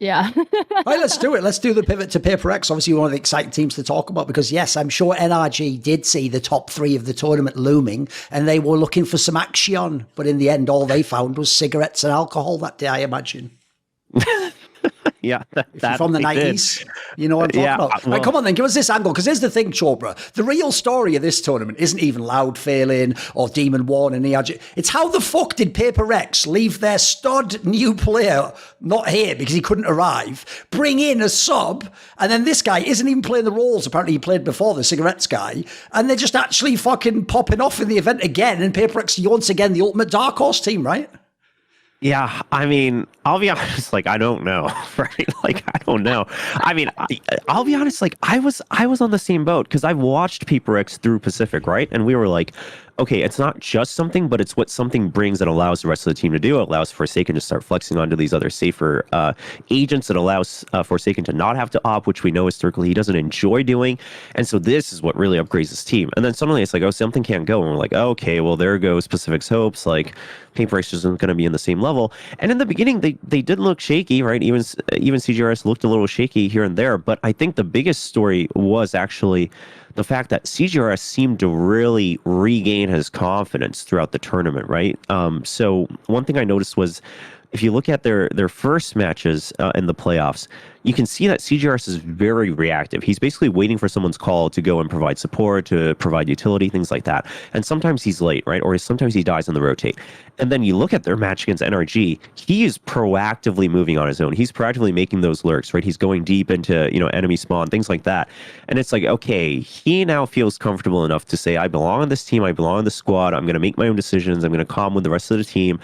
Yeah. Right, let's do it. Let's do the pivot to Paper X. Obviously, one of the exciting teams to talk about because, yes, I'm sure NRG did see the top three of the tournament looming and they were looking for some action. But in the end, all they found was cigarettes and alcohol that day, I imagine. Yeah, if you're from the 90s, you know what I'm talking about. Well, right, come on then, give us this angle, because here's the thing, Chobra. The real story of this tournament isn't even Loud failing or Demon One and ERG. It's how the fuck did Paper X leave their stud new player not here because he couldn't arrive, bring in a sub, and then this guy isn't even playing the roles apparently he played before, the cigarettes guy, and they're just actually fucking popping off in the event again, and Paper X once again the ultimate dark horse team, right? Yeah, I mean, I'll be honest, like, I don't know, right? Like, I don't know. I mean, I'll be honest, like, I was on the same boat because I've watched Paper X through Pacific, right? And we were like, okay, it's not just something, but it's what something brings that allows the rest of the team to do. It allows Forsaken to start flexing onto these other safer agents. It allows Forsaken to not have to op, which we know historically he doesn't enjoy doing. And so this is what really upgrades his team. And then suddenly it's like, oh, something can't go. And we're like, okay, well, there goes Pacific's hopes. Like, Paper X isn't going to be in the same level. And in the beginning, they did look shaky, right? Even CGRS looked a little shaky here and there. But I think the biggest story was actually the fact that CGRS seemed to really regain his confidence throughout the tournament, right? So one thing I noticed was if you look at their first matches in the playoffs, you can see that CGRS is very reactive. He's basically waiting for someone's call to go and provide support, to provide utility, things like that. And sometimes he's late, right? Or sometimes he dies on the rotate. And then you look at their match against NRG, he is proactively moving on his own. He's proactively making those lurks, right? He's going deep into, enemy spawn, things like that. And it's like, okay, he now feels comfortable enough to say, I belong on this team, I belong on the squad, I'm going to make my own decisions, I'm going to calm with the rest of the team.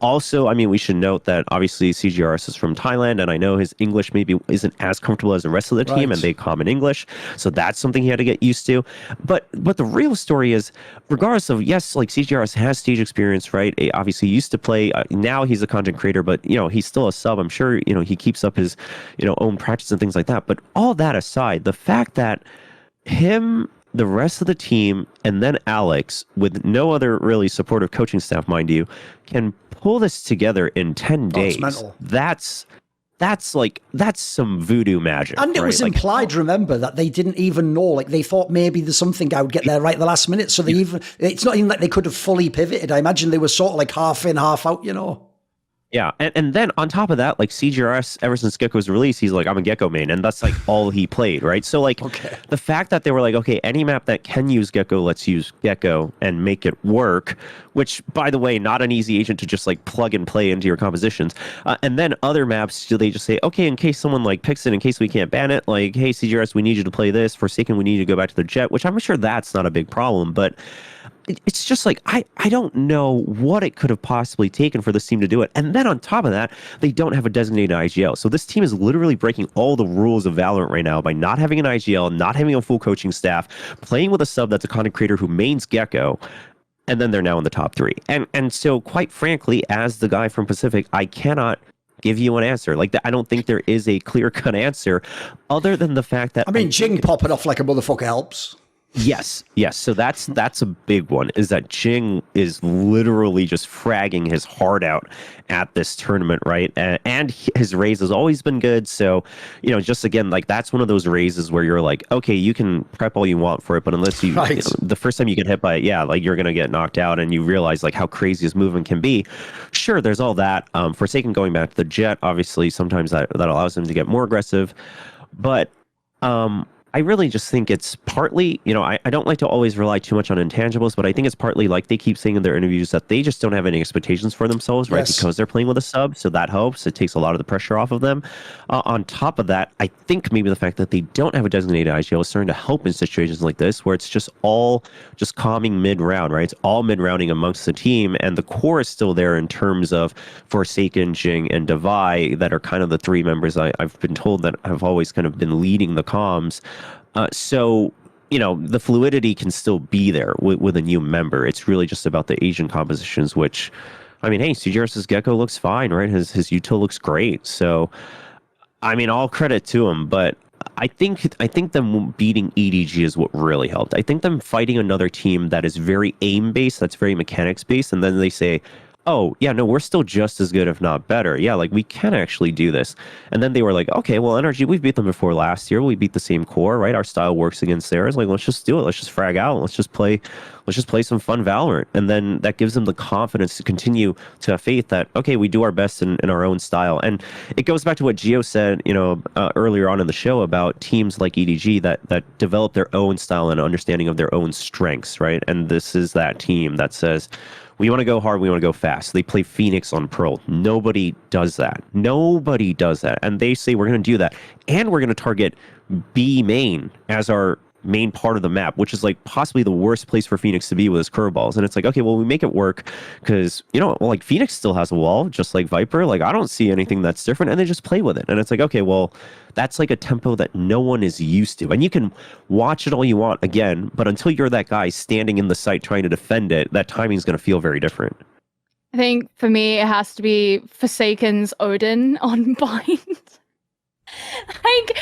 Also, I mean, we should note that obviously CGRS is from Thailand, and I know his English maybe isn't as comfortable as the rest of the team, and they calm in English. So that's something he had to get used to. But the real story is, regardless of, yes, like CGRS has stage experience, right? Obviously used to play, now he's a content creator, but he's still a sub. I'm sure, he keeps up his, own practice and things like that. But all that aside, the fact that him, the rest of the team, and then Alex, with no other really supportive coaching staff, mind you, can pull this together in 10 days. That's some voodoo magic. And it was implied, remember, that they didn't even know. Like, they thought maybe there's something I would get there right at the last minute. So it's not even like they could have fully pivoted. I imagine they were sort of like half in, half out, Yeah, and then on top of that, like CGRS, ever since Gecko's release, he's like, I'm a Gecko main, and that's like all he played, right? So like the fact that they were like, okay, any map that can use Gecko, let's use Gecko and make it work, which, by the way, not an easy agent to just like plug and play into your compositions. And then other maps, do they just say, okay, in case someone like picks it, in case we can't ban it, like, hey, CGRS, we need you to play this. Forsaken, we need you to go back to the Jet, which I'm sure that's not a big problem, but it's just like, I don't know what it could have possibly taken for this team to do it. And then on top of that, they don't have a designated IGL. So this team is literally breaking all the rules of Valorant right now by not having an IGL, not having a full coaching staff, playing with a sub that's a content creator who mains Gecko, and then they're now in the top three. And so, quite frankly, as the guy from Pacific, I cannot give you an answer. Like, I don't think there is a clear-cut answer other than the fact that... I mean, Jing popping off like a motherfucker helps. Yes. So that's a big one, is that Jing is literally just fragging his heart out at this tournament, right? And his raise has always been good. So, just again, like, that's one of those raises where you're like, okay, you can prep all you want for it, but unless you, the first time you get hit by it, like, you're going to get knocked out, and you realize like how crazy his movement can be. Sure, there's all that. Forsaken going back to the Jet, obviously, sometimes that allows him to get more aggressive. But, I really just think it's partly, I don't like to always rely too much on intangibles, but I think it's partly, like they keep saying in their interviews, that they just don't have any expectations for themselves, right? Because they're playing with a sub, so that helps. It takes a lot of the pressure off of them. On top of that, I think maybe the fact that they don't have a designated IGL is starting to help in situations like this, where it's just all just calming mid-round, right? It's all mid-rounding amongst the team, and the core is still there in terms of Forsaken, Jing, and Defy, that are kind of the three members I've been told that have always kind of been leading the comms. So, the fluidity can still be there with a new member. It's really just about the Asian compositions, which, I mean, hey, CGRS's Gecko looks fine, right? His util looks great. So, I mean, all credit to him, but I think them beating EDG is what really helped. I think them fighting another team that is very aim-based, that's very mechanics-based, and then they say, oh yeah, no, we're still just as good, if not better. Yeah, like we can actually do this. And then they were like, okay, well, NRG, we beat them before last year. We beat the same core, right? Our style works against theirs. Like, let's just do it. Let's just frag out. Let's just play some fun Valorant. And then that gives them the confidence to continue to have faith that, okay, we do our best in our own style. And it goes back to what Gio said, earlier on in the show about teams like EDG that develop their own style and understanding of their own strengths, right? And this is that team that says, we want to go hard, we want to go fast. They play Phoenix on Pearl. Nobody does that. Nobody does that. And they say, we're going to do that. And we're going to target B main as our main part of the map, which is like possibly the worst place for Phoenix to be with his curveballs. And it's like, okay, well, we make it work because, like Phoenix still has a wall, just like Viper. Like, I don't see anything that's different. And they just play with it. And it's like, okay, well, that's like a tempo that no one is used to. And you can watch it all you want again, but until you're that guy standing in the site trying to defend it, that timing is going to feel very different. I think for me, it has to be Forsaken's Odin on Bind. Like,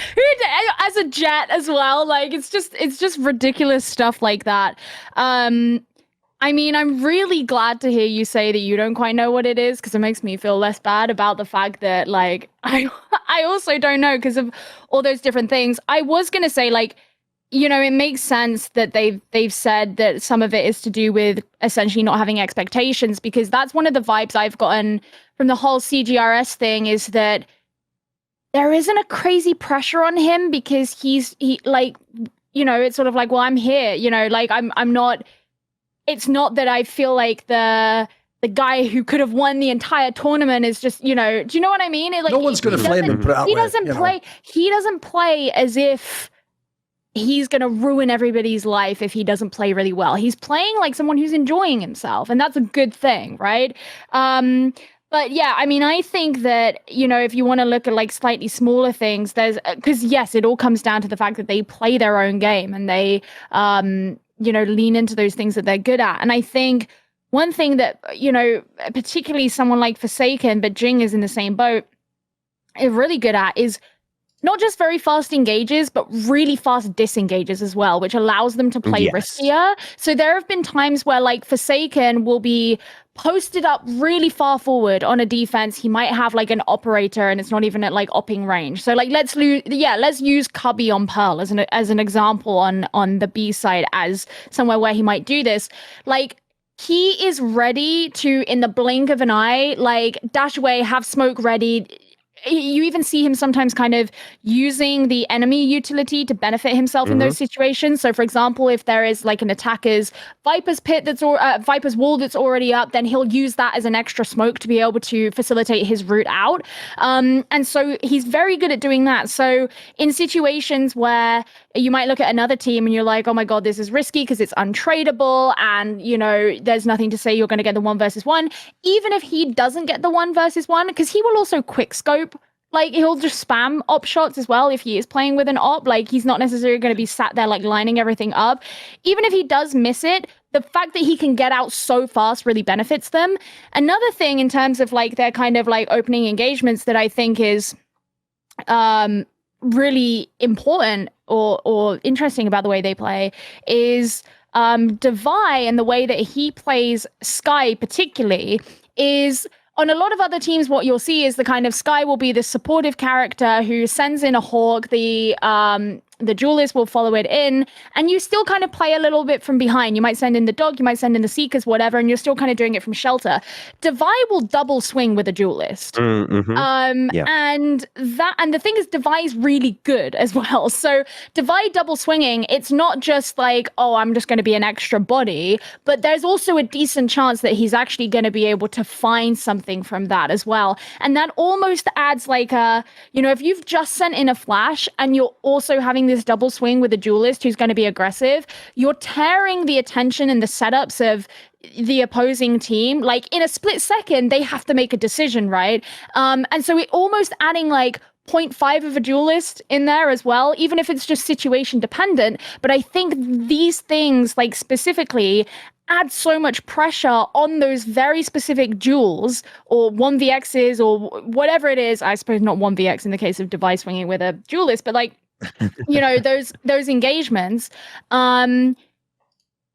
as a Jet as well, like it's just ridiculous stuff like that. I mean, I'm really glad to hear you say that you don't quite know what it is, because it makes me feel less bad about the fact that, like, I also don't know because of all those different things. I was gonna say, like, it makes sense that they've said that some of it is to do with essentially not having expectations, because that's one of the vibes I've gotten from the whole CGRS thing, is that there isn't a crazy pressure on him because he like, it's sort of like, well, I'm here, like I'm not, it's not that I feel like the guy who could have won the entire tournament is just, do you know what I mean? Like, no one's going to flame him. He doesn't play as if he's going to ruin everybody's life if he doesn't play really well. He's playing like someone who's enjoying himself, and that's a good thing, right? But yeah, I mean, I think that, if you want to look at like slightly smaller things, because yes, it all comes down to the fact that they play their own game and they, lean into those things that they're good at. And I think one thing that, particularly someone like Forsaken, but Jing is in the same boat, is really good at is not just very fast engages, but really fast disengages as well, which allows them to play riskier. So there have been times where like Forsaken will be posted up really far forward on a defense. He might have like an operator and it's not even at like opping range. So like let's use Cubby on Pearl as an example on the B side as somewhere where he might do this. Like, he is ready to, in the blink of an eye, like dash away, have smoke ready. You even see him sometimes kind of using the enemy utility to benefit himself in those situations. So, for example, if there is like an attacker's Viper's pit Viper's wall that's already up, then he'll use that as an extra smoke to be able to facilitate his route out. And so he's very good at doing that. So in situations where you might look at another team and you're like, oh my God, this is risky because it's untradeable and, there's nothing to say you're going to get the 1v1. Even if he doesn't get the 1v1, because he will also quick scope. Like, he'll just spam op shots as well if he is playing with an op. Like, he's not necessarily going to be sat there, like, lining everything up. Even if he does miss it, the fact that he can get out so fast really benefits them. Another thing in terms of, like, their kind of, like, opening engagements that I think is really important or interesting about the way they play is Devi, and the way that he plays Skye particularly is... On a lot of other teams, what you'll see is the kind of Skye will be the supportive character who sends in a Hawk, the duelist will follow it in, and you still kind of play a little bit from behind. You might send in the dog, you might send in the seekers, whatever, and you're still kind of doing it from shelter. Devi will double swing with a duelist. And the thing is, Devi's really good as well. So Devi double swinging, it's not just like, oh, I'm just going to be an extra body, but there's also a decent chance that he's actually going to be able to find something from that as well. And that almost adds like if you've just sent in a flash and you're also having this double swing with a duelist who's going to be aggressive, you're tearing the attention and the setups of the opposing team. Like, in a split second, they have to make a decision, right? And so it almost adding like 0.5 of a duelist in there as well, even if it's just situation dependent. But I think these things, like specifically, add so much pressure on those very specific duels or 1vx's or whatever it is. I suppose not 1vx in the case of Devi swinging with a duelist, but like, those engagements,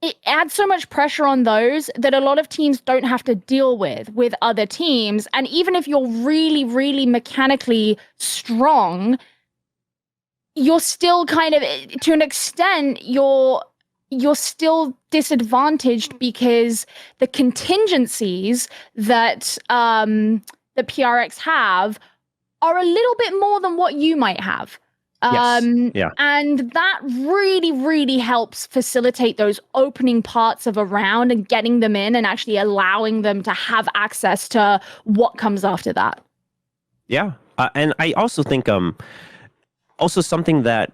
it adds so much pressure on those that a lot of teams don't have to deal with other teams. And even if you're really, really mechanically strong, you're still kind of, to an extent, you're still disadvantaged because the contingencies that the PRX have are a little bit more than what you might have. Yeah. And that really, really helps facilitate those opening parts of a round and getting them in and actually allowing them to have access to what comes after that. Yeah. And I also think also something that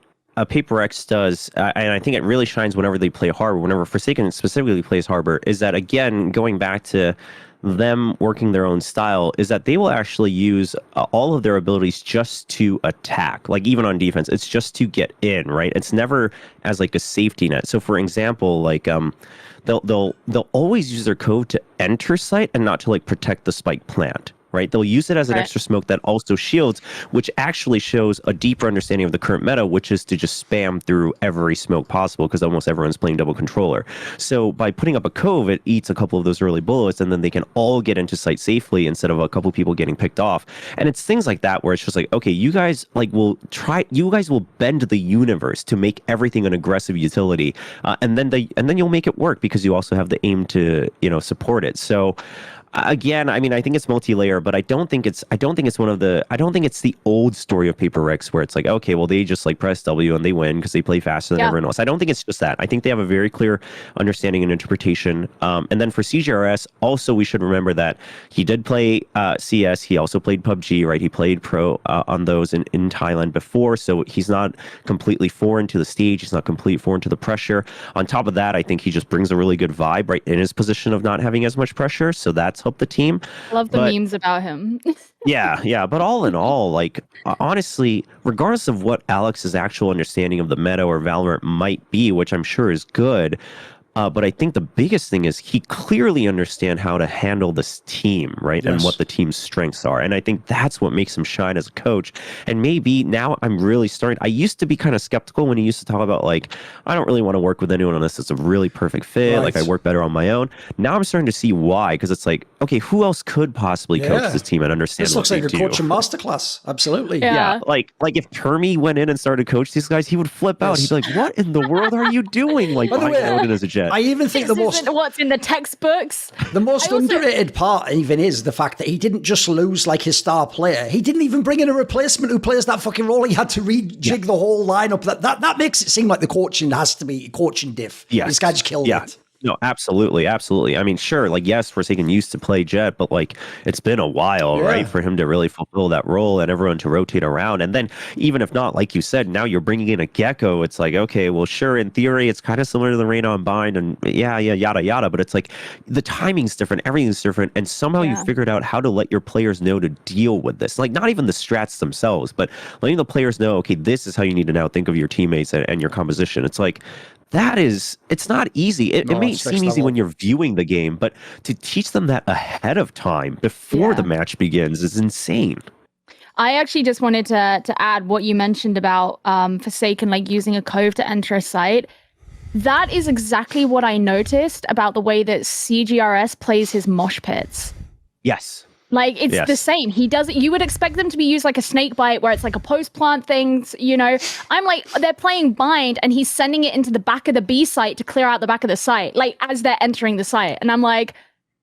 Paper X does, and I think it really shines whenever they play Harbor, whenever Forsaken specifically plays Harbor, is that, again, going back to them working their own style, is that they will actually use all of their abilities just to attack. Like, even on defense, it's just to get in, right? It's never as like a safety net. So for example, like they'll always use their code to enter site and not to like protect the spike plant. Right? They'll use it as an extra smoke that also shields, which actually shows a deeper understanding of the current meta, which is to just spam through every smoke possible because almost everyone's playing double controller. So by putting up a cove, it eats a couple of those early bullets, and then they can all get into site safely instead of a couple people getting picked off. And it's things like that where it's just like, okay, you guys will bend the universe to make everything an aggressive utility, and then you'll make it work because you also have the aim to support it. So. Again, I mean, I think it's multi-layer, but I don't think it's the old story of Paper Rex where it's like, okay, well, they just like press W and they win because they play faster than everyone else. I don't think it's just that. I think they have a very clear understanding and interpretation. And then for CGRS, also, we should remember that he did play CS. He also played PUBG, right? He played pro on those in Thailand before. So he's not completely foreign to the stage. He's not completely foreign to the pressure. On top of that, I think he just brings a really good vibe, right? In his position of not having as much pressure. So that's helped the team. Love the memes about him. Yeah. But all in all, like, honestly, regardless of what Alex's actual understanding of the meta or Valorant might be, which I'm sure is good, but I think the biggest thing is he clearly understands how to handle this team, right? Yes. And what the team's strengths are. And I think that's what makes him shine as a coach. And maybe now I'm really I used to be kind of skeptical when he used to talk about, like, I don't really want to work with anyone unless it's a really perfect fit. Right. Like, I work better on my own. Now I'm starting to see why, because it's like, okay, who else could possibly coach this team and understand this looks like a coaching masterclass. Absolutely. Yeah. Like if Termy went in and started to coach these guys, he would flip out. He'd be like, what in the world are you doing? Like, behind Odin as a jet. I even think what's in the textbooks. The most underrated part even is the fact that he didn't just lose like his star player. He didn't even bring in a replacement who plays that fucking role. He had to rejig the whole lineup. That makes it seem like the coaching has to be coaching diff. Yes. This guy just killed it. No, absolutely. I mean, sure, like, yes, Forsaken used to play Jet, but like, it's been a while, right, for him to really fulfill that role and everyone to rotate around. And then, even if not, like you said, now you're bringing in a Gecko. It's like, okay, well, sure, in theory, it's kind of similar to the Reyna Unbind, and yada yada. But it's like the timing's different, everything's different, and somehow you figured out how to let your players know to deal with this. Like, not even the strats themselves, but letting the players know, okay, this is how you need to now think of your teammates and your composition. It's like, it's not easy. It may seem easy when you're viewing the game, but to teach them that ahead of time before the match begins is insane. I actually just wanted to add what you mentioned about Forsaken, like using a cove to enter a site. That is exactly what I noticed about the way that CGRS plays his mosh pits. Yes. Like, it's the same. He does it. You would expect them to be used like a snake bite where it's like a post plant things, I'm like, they're playing bind and he's sending it into the back of the B site to clear out the back of the site, like as they're entering the site. And I'm like,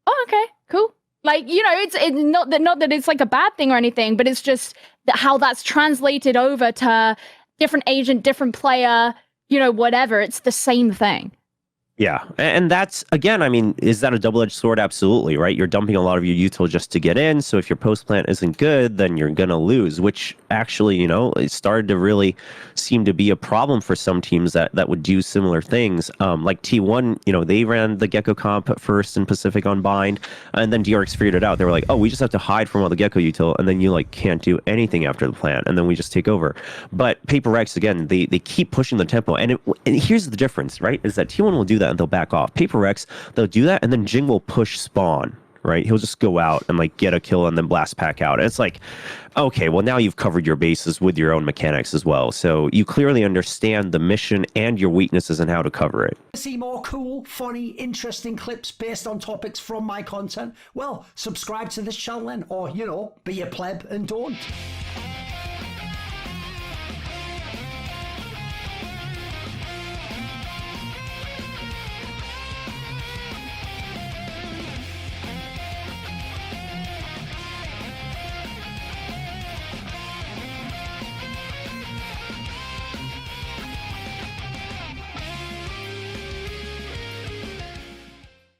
oh, okay, cool. Like, it's not that it's like a bad thing or anything, but it's just how that's translated over to different agent, different player, whatever. It's the same thing. Yeah, and that's, again, I mean, is that a double-edged sword? Absolutely, right? You're dumping a lot of your util just to get in, so if your post-plant isn't good, then you're going to lose, which actually, it started to really seem to be a problem for some teams that would do similar things. Like T1, they ran the Gecko comp at first in Pacific on Bind, and then DRX figured it out. They were like, oh, we just have to hide from all the Gecko util, and then you, like, can't do anything after the plant, and then we just take over. But Paper X, again, they keep pushing the tempo, and here's the difference, right, is that T1 will do that and they'll back off. Paper X, they'll do that, and then Jing will push spawn, right? He'll just go out and like get a kill and then blast pack out. And it's like, okay, well now you've covered your bases with your own mechanics as well. So you clearly understand the mission and your weaknesses and how to cover it. See more cool, funny, interesting clips based on topics from my content? Well, subscribe to this channel then, or, you know, be a pleb and don't.